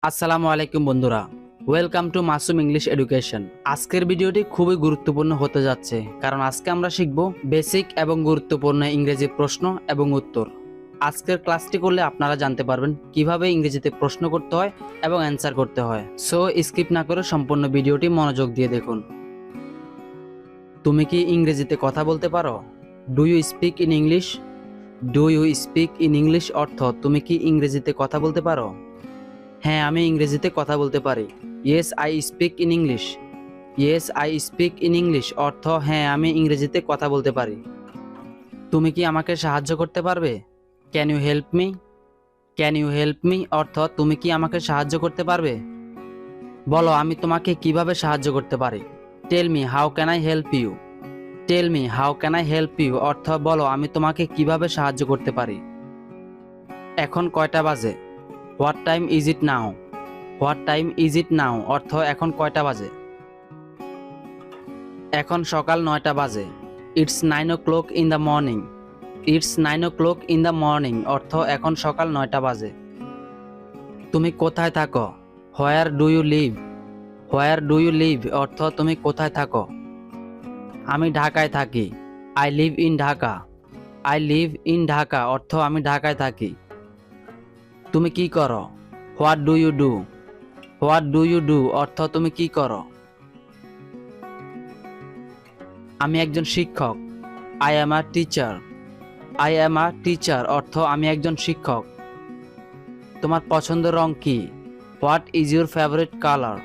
আসসালামু আলাইকুম বন্ধুরা, welcome to Masum English education. আজকের ভিডিওটি খুবই গুরুত্বপূর্ণ হতে যাচ্ছে, কারণ আজকে আমরা শিখব বেসিক এবং গুরুত্বপূর্ণ ইংরেজি প্রশ্ন এবং উত্তর। আজকের ক্লাসটি করলে আপনারা জানতে পারবেন কিভাবে ইংরেজিতে প্রশ্ন করতে হয় এবং অ্যান্সার করতে হয়। সো স্কিপ না করে সম্পূর্ণ ভিডিওটি মনোযোগ দিয়ে দেখুন। তুমি কি ইংরেজিতে কথা বলতে পারো? Do you speak in English? Do you speak in English অর্থ তুমি কি ইংরেজিতে কথা বলতে পারো? হ্যাঁ, আমি ইংরেজিতে কথা বলতে পারি। Yes I speak in English. Yes I speak in English অর্থ হ্যাঁ, আমি ইংরেজিতে কথা বলতে পারি। তুমি কি আমাকে সাহায্য করতে পারবে? Can you help me? Can you help me অর্থ তুমি কি আমাকে সাহায্য করতে পারবে? বলো, আমি তোমাকে কিভাবে সাহায্য করতে পারি? Tell me how can I help you? Tell me how can I help you অর্থ বলো, আমি তোমাকে কিভাবে সাহায্য করতে পারি। এখন কয়টা বাজে? What time is it now? What time is it now অর্থ এখন কয়টা বাজে? এখন সকাল 9টা বাজে। It's 9 o'clock in the morning. It's 9 o'clock in the morning অর্থ এখন সকাল 9টা বাজে। তুমি কোথায় থাকো? Where do you live? Where do you live অর্থ তুমি কোথায় থাকো? আমি ঢাকায় থাকি। I live in Dhaka. I live in Dhaka অর্থ আমি ঢাকায় থাকি। তুমি কি করো? What do you do? What do you do অর্থ তুমি কি করো? আমি একজন শিক্ষক। I am a teacher. I am a teacher অর্থ আমি একজন শিক্ষক। তোমার পছন্দের রং কি? What is your favourite colour?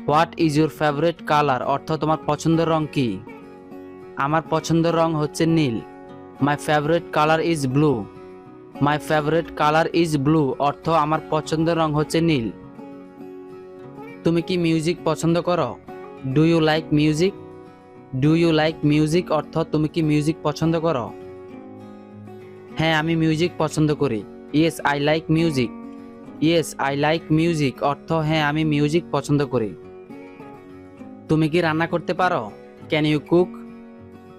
What is your favourite colour অর্থ তোমার পছন্দের রং কি? আমার পছন্দের রং হচ্ছে নীল। My favourite colour is blue. My favourite colour is blue অর্থ আমার পছন্দের রং হচ্ছে নীল। তুমি কি মিউজিক পছন্দ করো? Do you like music? Do you like music অর্থ তুমি কি মিউজিক পছন্দ করো? হ্যাঁ, আমি মিউজিক পছন্দ করি। Yes I like music. Yes I like music অর্থ হ্যাঁ, আমি মিউজিক পছন্দ করি। তুমি কি রান্না করতে পারো? Can you cook?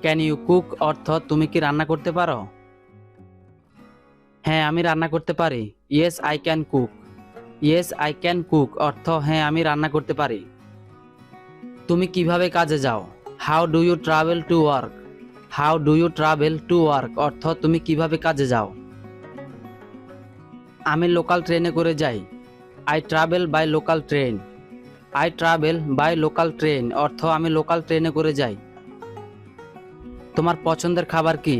Can you cook অর্থ তুমি কি রান্না করতে পারো? হ্যাঁ, আমি রান্না করতে পারি। Yes I can cook. Yes I can cook অর্থ হ্যাঁ, আমি রান্না করতে পারি। তুমি কিভাবে কাজে যাও? How do you travel to work? How do you travel to work অর্থ তুমি কিভাবে কাজে যাও? আমি লোকাল ট্রেনে করে যাই। I travel by local train. I travel by local train অর্থ আমি লোকাল ট্রেনে করে যাই। তোমার পছন্দের খাবার কি?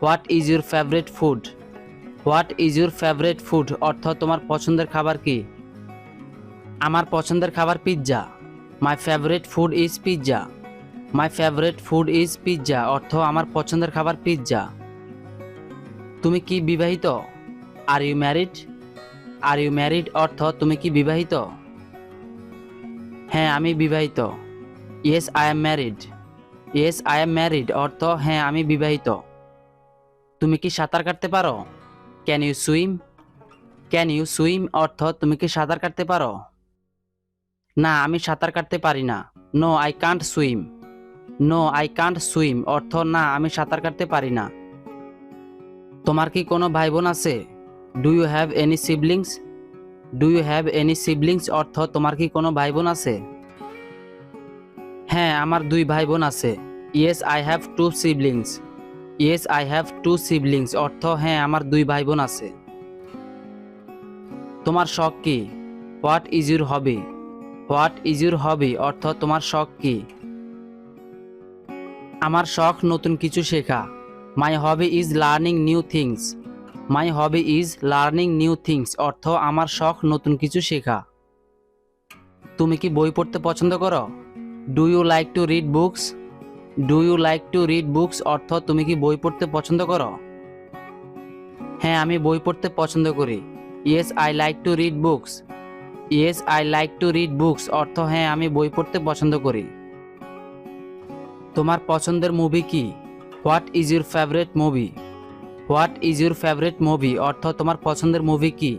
What is your favourite food? What is your favourite food অর্থ তোমার পছন্দের খাবার কি? আমার পছন্দের খাবার pizza. My favourite food is pizza. My favourite food is pizza অর্থ আমার পছন্দের খাবার পিৎজা। তুমি কি বিবাহিত? Are you married? Are you married অর্থ তুমি কি বিবাহিত? হ্যাঁ, আমি বিবাহিত। Yes I am married. Yes I am married অর্থ হ্যাঁ, আমি বিবাহিত। তুমি কি সাঁতার কাটতে পারো? Can you swim? Can you swim অর্থ তুমি কি সাঁতার কাটতে পারো? না, আমি সাঁতার কাটতে পারি না। No I can't swim. No I can't swim অর্থ না, আমি সাঁতার কাটতে পারি না। তোমার কি কোনো ভাই বোন আছে? Do you have any siblings? Do you have any siblings অর্থ তোমার কি কোনো ভাই বোন আছে? হ্যাঁ, আমার 2 ভাই বোন আছে। Yes I have 2 siblings. Yes I have 2 siblings অর্থ হ্যাঁ, আমার 2 ভাই বোন আছে। তোমার শখ কি? What is your hobby? What is your hobby অর্থ তোমার শখ কি? আমার শখ নতুন কিছু শেখা। My hobby is learning new things. My hobby is learning new things অর্থ আমার শখ নতুন কিছু শেখা। তুমি কি বই পড়তে পছন্দ করো? Do you like to read books? Do you like to read books অর্থ তুমি কি বই পড়তে পছন্দ করো? হ্যাঁ, আমি বই পড়তে পছন্দ করি। Yes I like to read books. Yes I like to read books অর্থ হ্যাঁ, আমি বই পড়তে পছন্দ করি। তোমার পছন্দের মুভি কি? What is your favourite movie? What is your favourite movie অর্থ তোমার পছন্দের মুভি কি?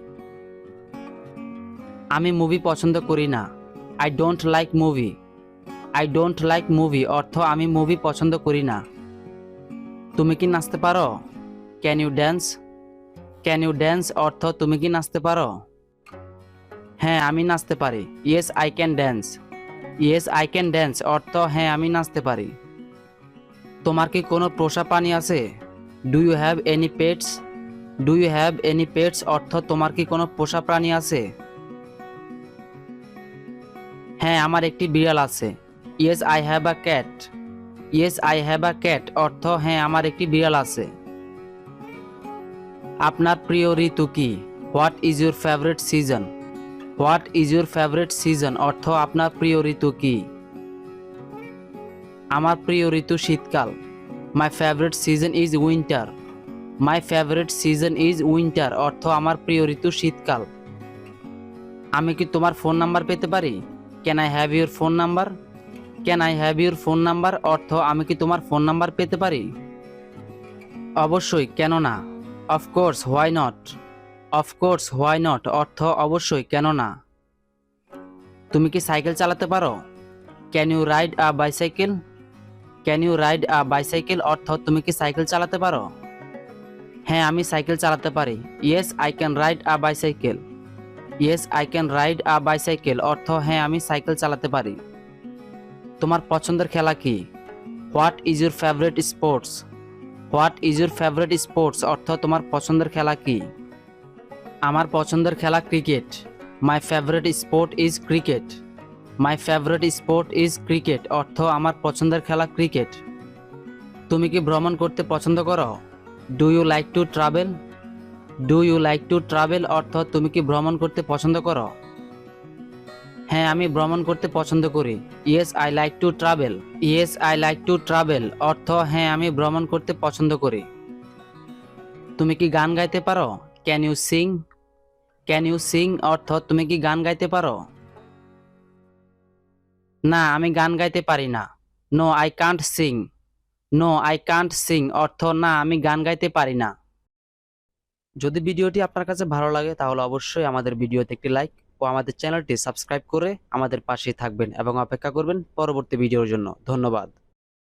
আমি মুভি পছন্দ করি না। I don't like movie. I don't like movie অর্থ আমি মুভি পছন্দ করি না। তুমি কি নাচতে পারো? Can you dance? Can you dance অর্থ তুমি কি নাচতে পারো? হ্যাঁ আমি নাচতে পারি। Yes I can dance. Yes I can dance অর্থ হ্যাঁ আমি নাচতে পারি। তোমার কি কোনো পোষা প্রাণী আছে? Do you have any pets? Do you have any pets অর্থ তোমার কি কোনো পোষা প্রাণী আছে? হ্যাঁ আমার একটি বিড়াল আছে। Yes I have a cat. Yes I have a cat অর্থ হ্যাঁ আমার একটি বিড়াল আছে। আপনার প্রিয় ঋতু কি? What is your favourite season? What is your favourite season অর্থ আপনার প্রিয় ঋতু কি? আমার প্রিয় ঋতু শীতকাল। My favourite season is winter. My favourite season is winter অর্থ আমার প্রিয় ঋতু শীতকাল। আমি কি তোমার ফোন নাম্বার পেতে পারি? Can I have your phone number? Can I have your phone number অর্থ আমি কি তোমার ফোন নাম্বার পেতে পারি? অবশ্যই, কেন না? Of course, why not? Of course, why not অর্থ অবশ্যই, কেন না? তুমি কি সাইকেল চালাতে পারো? Can you ride a bicycle? Can you ride a bicycle অর্থ তুমি কি সাইকেল চালাতে পারো? হ্যাঁ আমি সাইকেল চালাতে পারি। Yes I can ride a bicycle. Yes I can ride a bicycle অর্থ হ্যাঁ আমি সাইকেল চালাতে পারি। তোমার পছন্দের খেলা কি? What is your favourite sports? What is your favourite sports অর্থ তোমার পছন্দের খেলা কি? আমার পছন্দের খেলা cricket. My favourite sport is cricket. My favourite sport is cricket অর্থ আমার পছন্দের খেলা ক্রিকেট। তুমি কি ভ্রমণ করতে পছন্দ করো? Do you like to travel? Do you like to travel অর্থ তুমি কি ভ্রমণ করতে পছন্দ করো? হ্যাঁ আমি ভ্রমণ করতে পছন্দ করি। Yes I like to travel. Yes I like to travel অর্থ হ্যাঁ আমি ভ্রমণ করতে পছন্দ করি। তুমি কি গান গাইতে পারো? Can you sing? Can you sing অর্থ তুমি কি গান গাইতে পারো? না আমি গান গাইতে পারি না। No I can't sing. No I can't sing অর্থ না আমি গান গাইতে পারি না। যদি ভিডিওটি আপনার কাছে ভালো লাগে তাহলে অবশ্যই আমাদের ভিডিওতে একটি লাইক ও আমাদের চ্যানেলটি সাবস্ক্রাইব করে আমাদের পাশেই থাকবেন এবং অপেক্ষা করবেন পরবর্তী ভিডিওর জন্য। ধন্যবাদ।